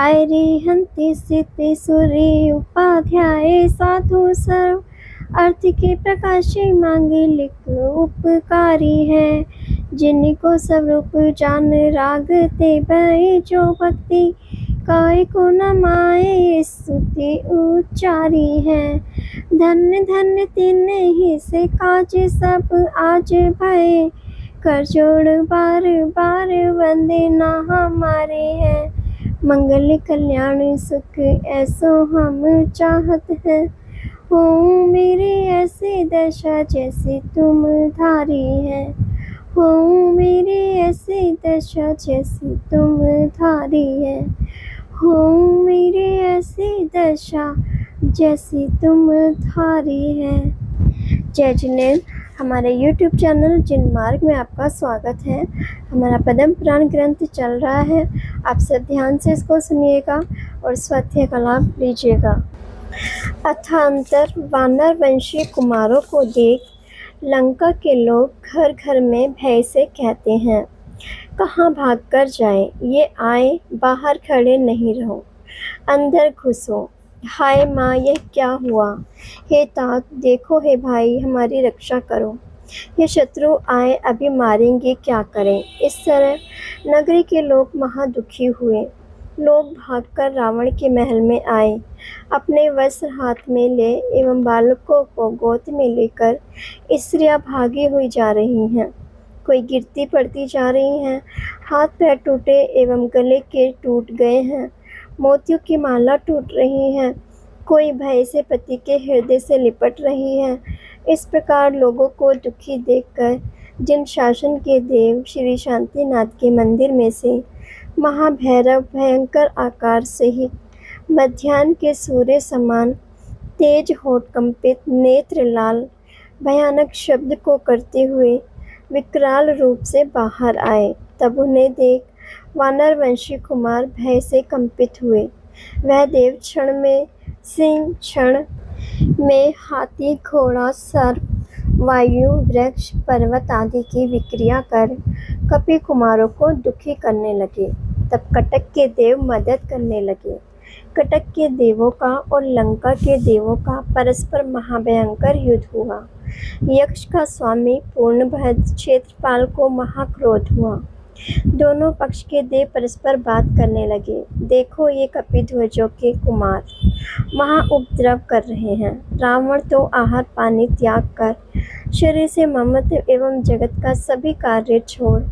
आर्यहन्ति सिद्धि सूर्य उपाध्याय साधु सर्व अर्थ के प्रकाशी मांगलिक उपकारी है। जिनको सब रूप जान राग ते भय जो भक्ति काय को न माए स्तुति उच्चारी है। धन्य धन्य तिन्ह ही से काज सब आज भय कर जोड़ बार बार वंदे ना हमारे हैं। मंगल कल्याण सुख ऐसो हम चाहत हैं। हो मेरे ऐसे दशा जैसे तुम धारी है। हो मेरे ऐसे दशा जैसे तुम धारी है। हो मेरे ऐसी दशा जैसी तुम धारी है। जय जिनेन्द्र। हमारे YouTube चैनल जिनमार्ग में आपका स्वागत है। हमारा पद्म पुराण ग्रंथ चल रहा है। आप सब ध्यान से इसको सुनिएगा और स्वाध्याय का लाभ लीजिएगा। अथांतर वानर वंशी कुमारों को देख लंका के लोग घर घर में भय से कहते हैं, कहाँ भागकर जाएं? ये आए, बाहर खड़े नहीं रहो, अंदर घुसो। हाय माँ, यह क्या हुआ? हे तात, देखो, हे भाई, हमारी रक्षा करो। ये शत्रु आए, अभी मारेंगे, क्या करें? इस तरह नगरी के लोग महादुखी हुए। लोग भागकर रावण के महल में आए, अपने वस्त्र हाथ में ले एवं बालकों को गोद में लेकर स्त्रियां भागी हुई जा रही हैं। कोई गिरती पड़ती जा रही हैं, हाथ पैर टूटे एवं गले के टूट गए हैं, मोतियों की माला टूट रही है, कोई भय से पति के हृदय से लिपट रही है। इस प्रकार लोगों को दुखी देखकर जिन शासन के देव श्री शांतिनाथ के मंदिर में से महाभैरव भयंकर आकार सहित मध्याह्न के सूर्य समान तेज होठ कंपित नेत्र लाल भयानक शब्द को करते हुए विकराल रूप से बाहर आए, तब उन्हें देख वानर वंशी कुमार भय से कंपित हुए। वह देव क्षण में सिंह, क्षण में हाथी, घोड़ा, सर्प, वायु, वृक्ष, पर्वत आदि की विक्रिया कर कपि कुमारों को दुखी करने लगे। तब कटक के देव मदद करने लगे। कटक के देवों का और लंका के देवों का परस्पर महाभयंकर युद्ध हुआ। यक्ष का स्वामी पूर्णभद्र क्षेत्रपाल को महाक्रोध हुआ। दोनों पक्ष के देव परस्पर बात करने लगे। देखो, ये कपिध्वजों के कुमार महा उपद्रव कर रहे हैं। रावण तो आहार पानी त्याग कर शरीर से ममत्व एवं जगत का सभी कार्य छोड़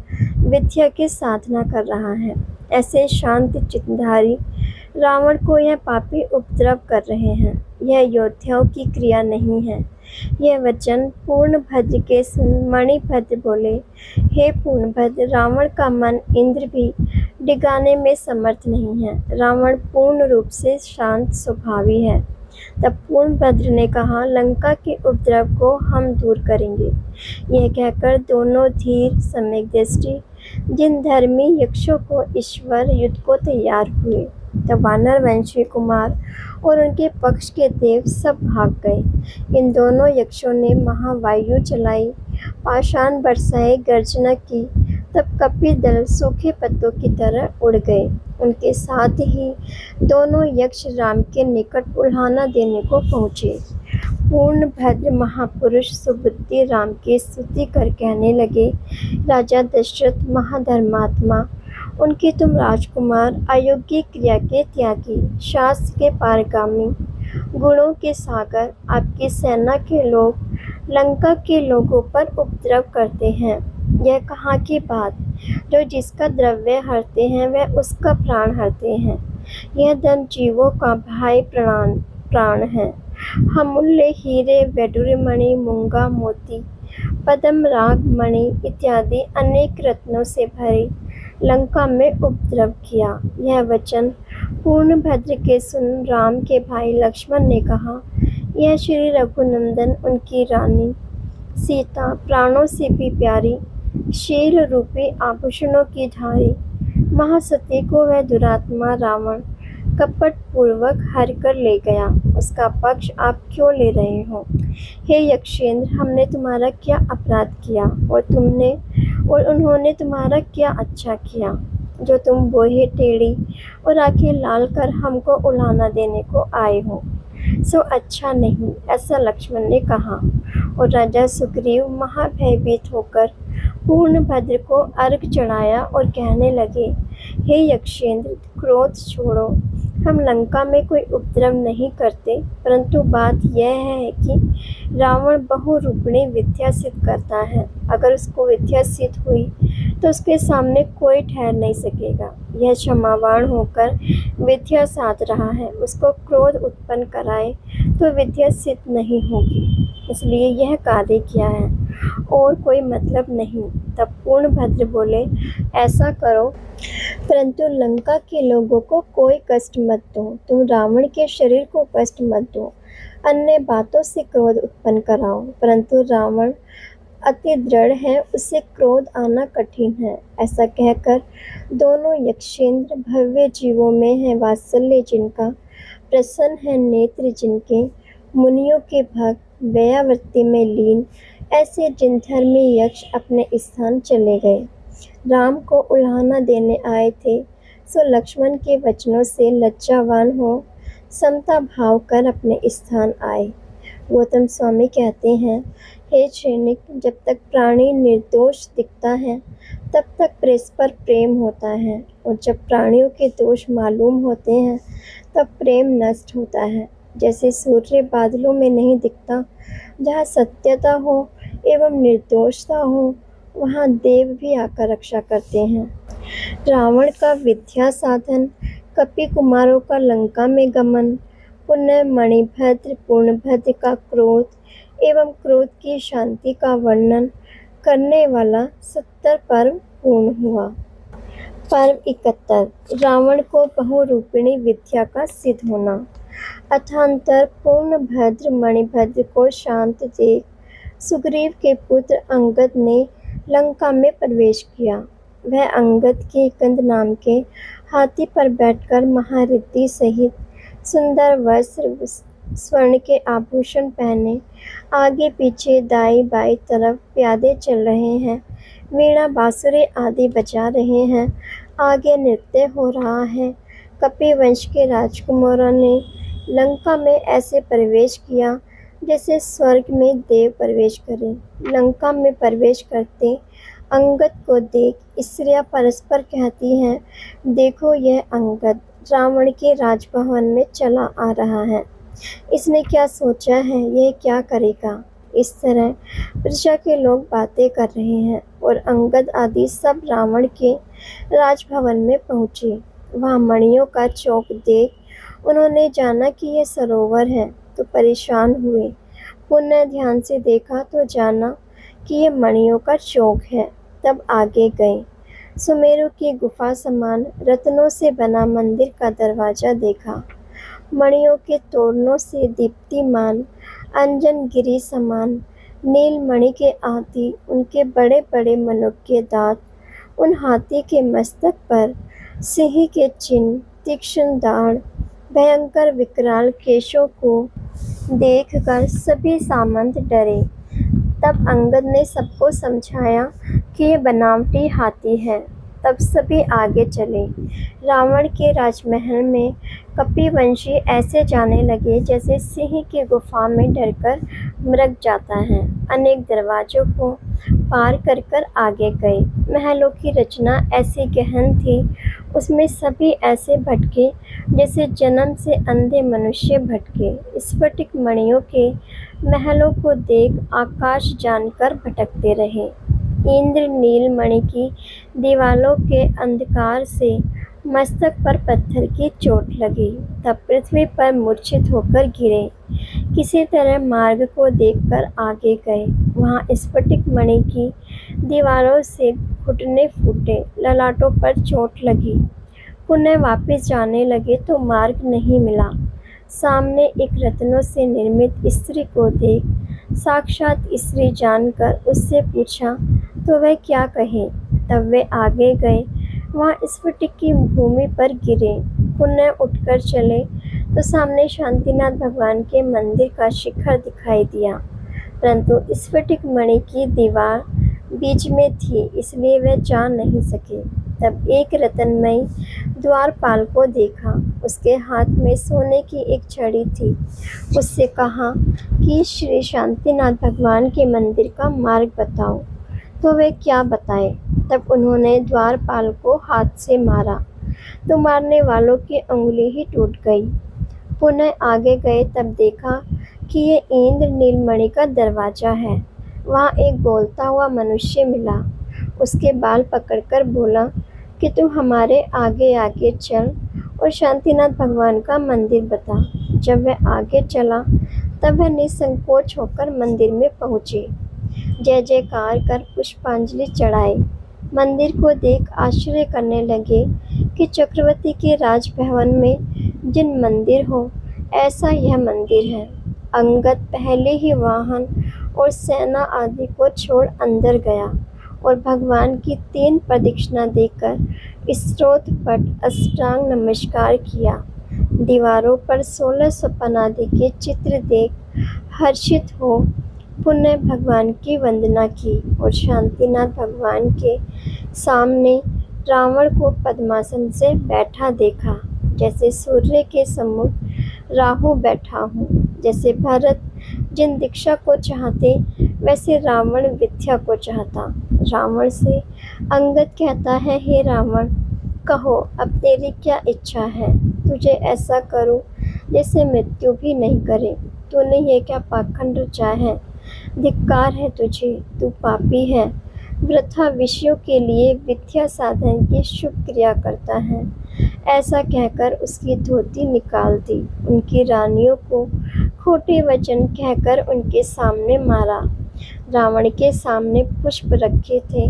विद्या की साधना कर रहा है। ऐसे शांत चित्तधारी रावण को यह पापी उपद्रव कर रहे हैं। यह योद्धाओं की क्रिया नहीं है। यह वचन पूर्णभद्र के सुन मणिभद्र बोले, हे पूर्णभद्र, रावण का मन इंद्र भी डिगाने में समर्थ नहीं है। रावण पूर्ण रूप से शांत स्वभावी है। तब पूर्णभद्र ने कहा, लंका के उपद्रव को हम दूर करेंगे। यह कहकर दोनों धीर सम्यक दृष्टि जिन धर्मी यक्षों को ईश्वर युद्ध को तैयार हुए। तब वानर वंशी कुमार और उनके पक्ष के देव सब भाग गए। इन दोनों यक्षों ने महावायु चलाई, पाषाण बरसाए, गर्जना की। तब कपि दल सूखे पत्तों की तरह उड़ गए। उनके साथ ही दोनों यक्ष राम के निकट उल्हाना देने को पहुँचे। पूर्णभद्र महापुरुष सुबुद्धि राम की स्तुति कर कहने लगे, राजा दशरथ महाधर्मात्मा, उनके तुम राजकुमार, अयोग्य क्रिया के त्यागी, शास्त्र के पारगामी, गुणों के सागर, आपकी सेना के लोग लंका के लोगों पर उपद्रव करते हैं। यह कहाँ की बात? जो जिसका द्रव्य हरते हैं वह उसका प्राण हरते हैं। यह धन जीवों का भाई प्राण है। अमूल्य हीरे, वैडूर्य मणि, मूंगा मोती, पद्म राग मणि इत्यादि अनेक रत्नों से भरे लंका में उपद्रव किया। यह वचन पूर्णभद्र के सुन राम के भाई लक्ष्मण ने कहा, यह श्री रघुनंदन, उनकी रानी सीता, प्राणों से भी प्यारी, शील रूपी आभूषणों की धारी महासती को वह दुरात्मा रावण कपट पूर्वक हर कर ले गया। उसका पक्ष आप क्यों ले रहे हो? हे यक्षेंद्र, हमने तुम्हारा क्या अपराध किया और उन्होंने तुम्हारा क्या अच्छा किया? जो तुम बोहे टेढ़ी और आंखें लाल कर हमको उलाहना देने को आए हो, सो अच्छा नहीं, ऐसा लक्ष्मण ने कहा। और राजा सुग्रीव महाभयभीत होकर पूर्णभद्र को अर्घ चढ़ाया और कहने लगे, हे यक्षेंद्र, क्रोध छोड़ो। हम लंका में कोई उपद्रव नहीं करते, परंतु बात यह है कि रावण बहुरूपिणी विद्या सिद्ध करता है। अगर उसको विद्या सिद्ध हुई तो उसके सामने कोई ठहर नहीं सकेगा। यह क्षमावान होकर विद्या साध रहा है, उसको क्रोध उत्पन्न कराए तो विद्या सिद्ध नहीं होगी, इसलिए यह कार्य किया है और कोई मतलब नहीं। तब पूर्णभद्र बोले, ऐसा करो, परंतु लंका के लोगों को कोई कष्ट मत दो, तुम रावण के शरीर को कष्ट मत दो, अन्य बातों से क्रोध उत्पन्न कराओ। परंतु रावण अति दृढ़ है, उससे क्रोध आना कठिन है। ऐसा कहकर दोनों यक्षेंद्र भव्य जीवों में है वात्सल्य जिनका, प्रसन्न है नेत्र जिनके, मुनियों के भक्त, व्यावृत्ति में लीन, ऐसे जिनधर्मी यक्ष अपने स्थान चले गए। राम को उलाहना देने आए थे, सो लक्ष्मण के वचनों से लज्जावान हो समता भाव कर अपने स्थान आए। गौतम स्वामी कहते हैं, हे सैनिक, जब तक प्राणी निर्दोष दिखता है तब तक परस्पर प्रेम होता है, और जब प्राणियों के दोष मालूम होते हैं तब प्रेम नष्ट होता है। जैसे सूर्य बादलों में नहीं दिखता, जहाँ सत्यता हो एवं निर्दोषता हो वहाँ देव भी आकर रक्षा करते हैं। रावण का विद्या साधन, कपि कुमारों का लंका में गमन, पुनः मणिभद्र पूर्णभद्र का क्रोध एवं क्रोध की शांति का वर्णन करने वाला 70 पर्व पूर्ण हुआ। पर्व 71, रावण को बहुरूपिणी विद्या का सिद्ध होना। अथांतर पूर्णभद्र मणिभद्र को शांत देख सुग्रीव के पुत्र अंगद ने लंका में प्रवेश किया। वह अंगद के कंद नाम के हाथी पर बैठकर महारिद्धि सहित सुंदर वस्त्र, स्वर्ण के आभूषण पहने आगे पीछे दाई बाई तरफ प्यादे चल रहे हैं, वीणा बांसुरी आदि बजा रहे हैं, आगे नृत्य हो रहा है। कपि वंश के राजकुमारों ने लंका में ऐसे प्रवेश किया जैसे स्वर्ग में देव प्रवेश करें। लंका में प्रवेश करते अंगद को देख स्त्रियां परस्पर कहती हैं, देखो यह अंगद रावण के राजभवन में चला आ रहा है, इसने क्या सोचा है, यह क्या करेगा। इस तरह प्रजा के लोग बातें कर रहे हैं और अंगद आदि सब रावण के राजभवन में पहुँचे। वहाँ मणियों का चौक देख उन्होंने जाना कि यह सरोवर है तो परेशान हुए। पुनः ध्यान से देखा तो जाना कि यह मणियों का चौक है। तब आगे गए, सुमेरु की गुफा समान रत्नों से बना मंदिर का दरवाजा देखा। मणियों के तोरणों से दीप्तिमान अंजन गिरी समान नीलमणि के आदि उनके बड़े बड़े मनुक्य दांत, उन हाथी के मस्तक पर सिंह के चिन्ह, तीक्ष्ण दाढ़, भयंकर विकराल केशों को देखकर सभी सामंत डरे। तब अंगद ने सबको समझाया कि ये बनावटी हाथी है। तब सभी आगे चले। रावण के राजमहल में कपिवंशी ऐसे जाने लगे जैसे सिंह की गुफा में डरकर मृग जाता है। अनेक दरवाजों को पार कर कर आगे गए। महलों की रचना ऐसी गहन थी, उसमें सभी ऐसे भटके जैसे जन्म से अंधे मनुष्य भटके। स्फटिक मणियों के महलों को देख आकाश जानकर भटकते रहे। इंद्र नीलमणि की दीवालों के अंधकार से मस्तक पर पत्थर की चोट लगी, तब पृथ्वी पर मूर्छित होकर गिरे। किसी तरह मार्ग को देखकर आगे गए। वहाँ स्फटिक मणि की दीवारों से घुटने फूटे, ललाटों पर चोट लगी। पुनः वापस जाने लगे तो मार्ग नहीं मिला। सामने एक रत्नों से निर्मित स्त्री को देख साक्षात स्त्री जानकर उससे पूछा तो वह क्या कहे। तब वे आगे गए, वहाँ स्फटिक की भूमि पर गिरे। पुनः उठकर चले तो सामने शांतिनाथ भगवान के मंदिर का शिखर दिखाई दिया, परंतु स्फटिक मणि की दीवार बीच में थी, इसलिए वे जा नहीं सके। तब एक रत्नमयी द्वारपाल को देखा। उसके हाथ में सोने की एक छड़ी थी। उससे कहा कि श्री शांतिनाथ भगवान के मंदिर का मार्ग बताओ। तो वे क्या बताए। तब उन्होंने द्वारपाल को हाथ से मारा तो मारने वालों की उंगली ही टूट गई। पुनः आगे गए तब देखा कि ये इंद्र नीलमणि का दरवाजा है। वहाँ एक बोलता हुआ मनुष्य मिला। उसके बाल पकड़कर बोला कि तू हमारे आगे आगे चल और शांतिनाथ भगवान का मंदिर बता। जब वह आगे चला तब वह निसंकोच होकर मंदिर में पहुँचे। जय जयकार कर पुष्पांजलि चढ़ाई। मंदिर को देख आश्चर्य करने लगे कि चक्रवर्ती के राजभवन में जिन मंदिर हो ऐसा यह मंदिर है। अंगद पहले ही वाहन और सेना आदि को छोड़ अंदर गया और भगवान की 3 प्रदक्षिणा देकर स्तोत्र पट अष्टांग नमस्कार किया। दीवारों पर 16 स्वपन आदि के चित्र देख हर्षित हो पुनः भगवान की वंदना की और शांतिनाथ भगवान के सामने रावण को पद्मासन से बैठा देखा। जैसे सूर्य के सम्मुख राहु बैठा हूँ। जैसे भरत जिन दीक्षा को चाहते वैसे रावण विद्या को चाहता। रावण से अंगद कहता है, हे रावण, कहो अब तेरी क्या इच्छा है। तुझे ऐसा करूं जैसे मृत्यु भी नहीं करे। तूने ये क्या पाखंड रचा है। धिक्कार है तुझे, तू पापी है। वृथा विषयों के लिए विद्या साधन की शुभ क्रिया करता है। ऐसा कहकर उसकी धोती निकाल दी। उनकी रानियों को खोटे वचन कहकर उनके सामने मारा। रावण के सामने पुष्प रखे थे,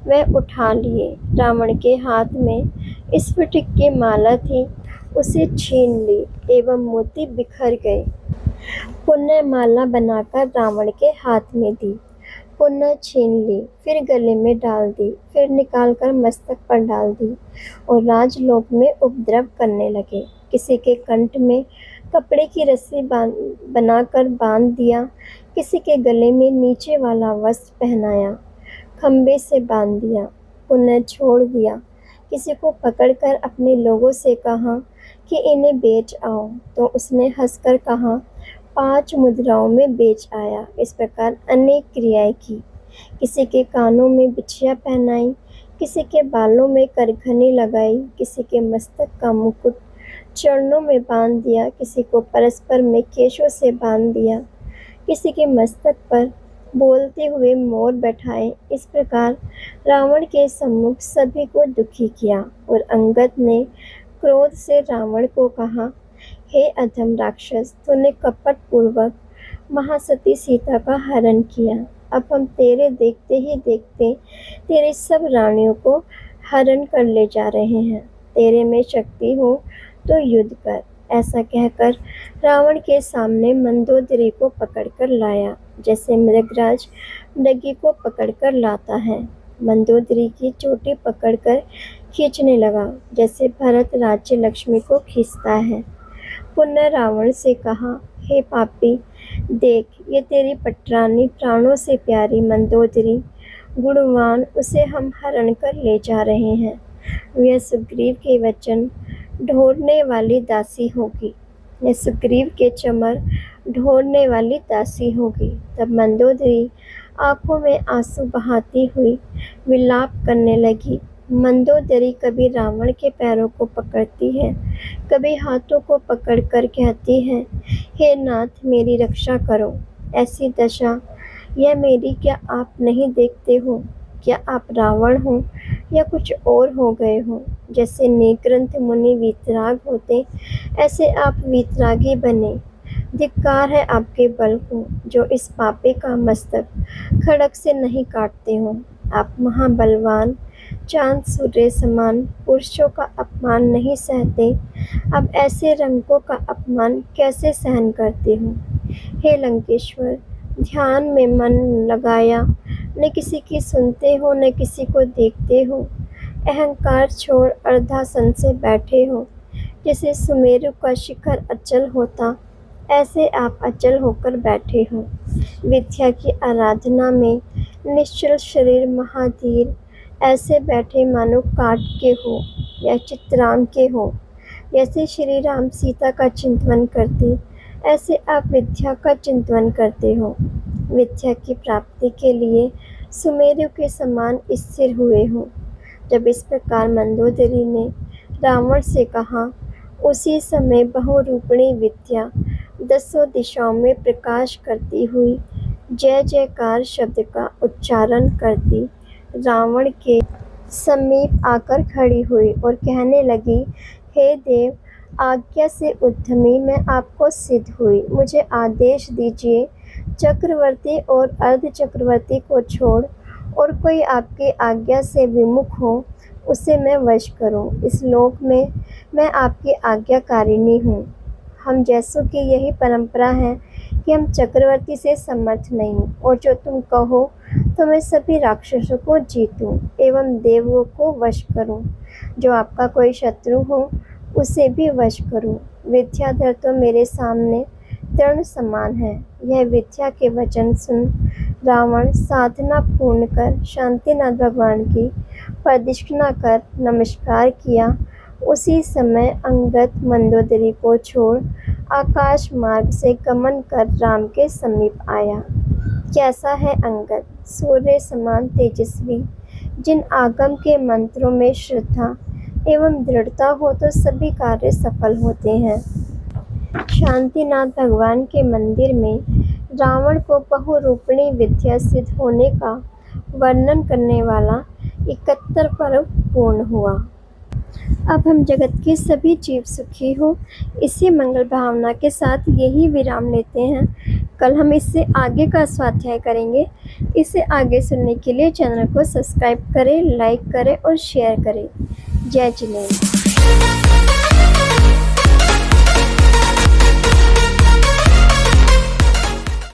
वह उठा लिए। रावण के हाथ में स्फटिक की माला थी, उसे छीन ली एवं मोती बिखर गए। पुनः माला बनाकर रावण के हाथ में दी, पुनः छीन ली, फिर गले में डाल दी, फिर निकालकर मस्तक पर डाल दी और राजलोक में उपद्रव करने लगे। किसी के कंठ में कपड़े की रस्सी बनाकर बांध दिया, किसी के गले में नीचे वाला वस्त्र पहनाया, खंबे से बांध दिया, पुनः छोड़ दिया। किसी को पकड़कर अपने लोगों से कहा कि इन्हें बेच आओ, तो उसने हंसकर कहा 5 मुद्राओं में बेच आया। इस प्रकार अनेक क्रियाएं की। किसी के कानों में बिछिया पहनाई, किसी के बालों में करघनी लगाई, किसी के मस्तक का मुकुट चरणों में बांध दिया, किसी को परस्पर में केशों से बांध दिया, किसी के मस्तक पर बोलते हुए मोर बैठाए। इस प्रकार रावण के सम्मुख सभी को दुखी किया। और अंगद ने क्रोध से रावण को कहा, हे अधम राक्षस, तूने कपट पूर्वक महासती सीता का हरण किया। अब हम तेरे देखते ही देखते तेरी सब रानियों को हरण कर ले जा रहे हैं। तेरे में शक्ति हो तो युद्ध कर। ऐसा कहकर रावण के सामने मंदोदरी को पकड़कर लाया, जैसे मृगराज मृगी को पकड़कर लाता है। मंदोदरी की चोटी पकड़कर खींचने लगा, जैसे भरत राज्य लक्ष्मी को खींचता है। पुनः रावण से कहा, हे पापी, देख ये तेरी पटरानी प्राणों से प्यारी मंदोदरी गुणवान, उसे हम हरण कर ले जा रहे हैं। वह सुग्रीव के वचन ढोरने वाली दासी होगी। यह सुग्रीव के चमर ढोरने वाली दासी होगी। तब मंदोदरी आंखों में आंसू बहाती हुई विलाप करने लगी। मंदोदरी कभी रावण के पैरों को पकड़ती है, कभी हाथों को पकड़कर कहती है, हे नाथ मेरी रक्षा करो। ऐसी दशा यह मेरी क्या आप नहीं देखते हो? क्या आप रावण हो या कुछ और हो गए हो? जैसे नेग्रंथ मुनि वीतराग होते, ऐसे आप वीतरागी बने। धिक्कार है आपके बल को, जो इस पापी का मस्तक खड़ग से नहीं काटते हो। आप महाबलवान चांद सूर्य समान पुरुषों का अपमान नहीं सहते, अब ऐसे रंगों का अपमान कैसे सहन करते हो? हे लंकेश्वर, ध्यान में मन लगाया, न किसी की सुनते हो न किसी को देखते हो। अहंकार छोड़ अर्धासन से बैठे हो। जैसे सुमेरु का शिखर अचल होता, ऐसे आप अचल होकर बैठे हो। विद्या की आराधना में निश्चल शरीर महाधीर ऐसे बैठे मानो काट के हो या चित्रांग के हो। जैसे श्री राम सीता का चिंतन करते, ऐसे आप विद्या का चिंतन करते हो। विद्या की प्राप्ति के लिए सुमेरु के समान स्थिर हुए हो। जब इस प्रकार मंदोदरी ने रावण से कहा, उसी समय बहुरूपिणी विद्या दसों दिशाओं में प्रकाश करती हुई जय जयकार शब्द का उच्चारण करती रावण के समीप आकर खड़ी हुई और कहने लगी, हे देव, आज्ञा से उद्यमी मैं आपको सिद्ध हुई। मुझे आदेश दीजिए, चक्रवर्ती और अर्ध चक्रवर्ती को छोड़ और कोई आपकी आज्ञा से विमुख हो, उसे मैं वश करूं। इस लोक में मैं आपकी आज्ञाकारिणी हूँ। हम जैसों की यही परंपरा है कि हम चक्रवर्ती से समर्थ नहीं, और जो तुम कहो तो मैं सभी राक्षसों को जीतूं एवं देवों को वश करूं। जो आपका कोई शत्रु हो उसे भी वश करूं। विद्याधर तो मेरे सामने तृण समान है। यह विद्या के वचन सुन रावण साधना पूर्ण कर शांतिनाथ भगवान की प्रदक्षिणा कर नमस्कार किया। उसी समय अंगद मंदोदरी को छोड़ आकाश मार्ग से गमन कर राम के समीप आया। कैसा है अंगद? सूर्य समान तेजस्वी, जिन आगम के मंत्रों में श्रद्धा एवं दृढ़ता हो तो सभी कार्य सफल होते हैं। शांतिनाथ भगवान के मंदिर में रावण को बहुरूपिणी विद्या सिद्ध होने का वर्णन करने वाला 71 पर्व पूर्ण हुआ। अब हम जगत के सभी जीव सुखी हो, इसी मंगल भावना के साथ यही विराम लेते हैं। कल हम इससे आगे का स्वाध्याय करेंगे। इसे आगे सुनने के लिए चैनल को सब्सक्राइब करें, लाइक करें और शेयर करें। जय जिनेन्द्र।